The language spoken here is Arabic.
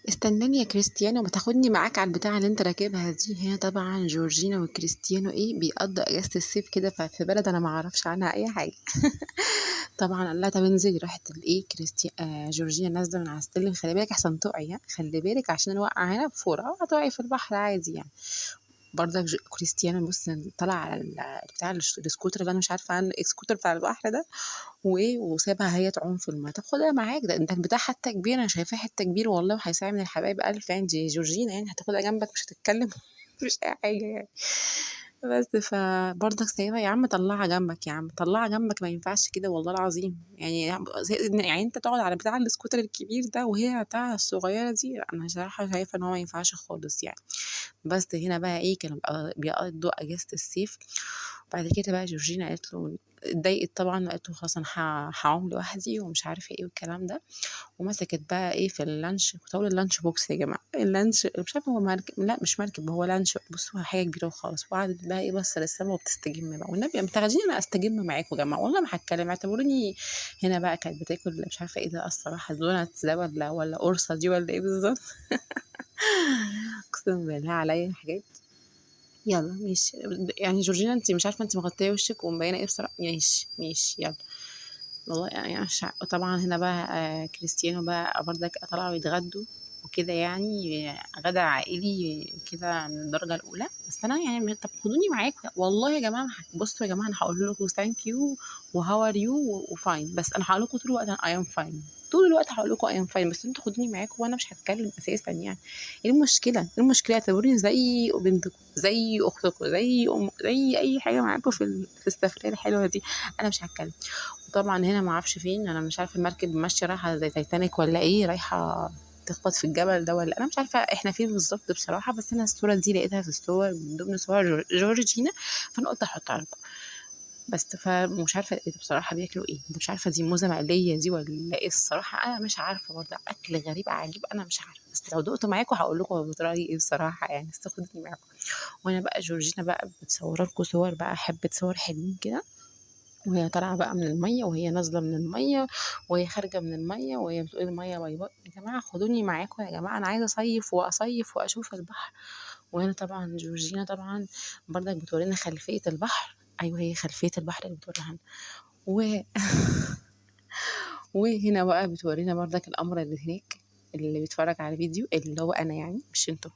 استناني يا كريستيانو، ما تاخدني معاك على البتاعة اللي انت راكبها دي. هي طبعا جورجينا وكريستيانو بيقضوا اجازة الصيف كده في بلد انا ما اعرفش عنها اي حاجة. طبعا قال لها طب انزلي، راحت جورجينا نازله من على السلم، خلي بالك احسن تقعي، خلي بالك عشان الوقعه هنا بفورة هتقعي في البحر عادي يعني. برضك كريستيانو بص طلع على بتاع السكوتر اللي انا مش عارفه عنه، السكوتر بتاع البحر ده، وسابها هي تعوم في الميه. طب خدها معاك، ده انت البتاع حتى كبير، انا شايفاه حته كبير والله، وهيساعد من الحبايب الف يعني. دي جورجينا يعني هتاخدها جنبك مش هتتكلم. مش اي حاجه يعني. بس فبرضك سايبها يا عم، طلعها جنبك يا عم، طلعها جنبك، ما ينفعش كده والله العظيم يعني. يعني انت تقعد على بتاع السكوتر الكبير ده وهي بتاع الصغيره دي، انا صراحه شايفه ان هو ما ينفعش خالص يعني. بس هنا بقى كانوا بيقضوا اجازة الصيف. بعد كده بقى جورجينا قالت له، اتضايقت طبعا، وقالت له خلاص انا هعوم لوحدي ومش عارفه والكلام ده. ومسكت بقى في اللانش، كنت هقول اللانش بوكس يا جماعه، اللانش مش عارفه هو مركب، لا مش مركب، هو لانش بص، هو حاجه كبيره وخلاص. وقعدت بقى بص للسما وبتستجم بقى، والنبي ما تاخديني انا استجم معاكم يا جماعه، والله ما هتكلم، اعتبروني. هنا بقى كانت بتاكل مش عارفه ده الصراحه، دوناتس ده ولا قرصه دي ولا بالظبط. اقسم بالله عليا حاجات. يلا ماشي. يعني جورجينا انت مش عارفه انت مغطيه وشك ومبينه بصراحه، ماشي ماشي يلا. والله يعني طبعا هنا بقى كريستيانو بقى برضك طلعوا يتغدوا وكده يعني، غدا عائلي كده من الدرجه الاولى. بس انا يعني طب خدوني معاكم والله يا جماعه. بصوا يا جماعه انا هقول لكم ثانك يو وهاو ار يو وفاين، بس انا هقول لكم طول الوقت اي ام فاين، طول الوقت هقول لكم اي ام فاين، بس انتوا خدوني معاكم وانا مش هتكلم اساسا يعني. ايه المشكله؟ ايه المشكله؟ اعتبروني زي بنتكم، زي اختكم، زي اي حاجه معاكم في السفريه الحلوه دي. انا مش هتكلم. طبعا هنا ما اعرفش فين، انا مش عارفه المركب ماشيه رايحه زي تايتانيك ولا رايحه تخبط في الجبل ده، ولا انا مش عارفه احنا فين بالظبط بصراحه. بس انا الصوره دي لقيتها في الصور من ضمن صور جورجينا، فانا قلت احطها لكم. بس فمش عارفه ايه ده بصراحه، بياكلوا انت مش عارفه دي موزه مقليه دي ولا ايه الصراحه، انا مش عارفه برضه، اكل غريب عجيب انا مش عارفه، بس لو دقته معاكم هقول لكم رايي ايه بصراحه يعني، بس خدتني معاكم. وانا بقى جورجينا بقى بتصور لكم صور بقى، حبه صور حلوين كده، وهي طالعة بقى من المية، وهي نازلة من المية، وهي خارجة من المية، وهي بتقول المية باي باي. يا جماعة خدوني معاكم يا جماعة، أنا عايزة أصيف وأصيف وأشوف البحر. وهنا طبعا جورجينا طبعا برضك بتورينا خلفية البحر. أيوة هي خلفية البحر اللي بتوريها لنا. و... وهنا بقى بتورينا برضك القمر اللي هناك، اللي بيتفرج على فيديو اللي هو أنا يعني مش انتوا.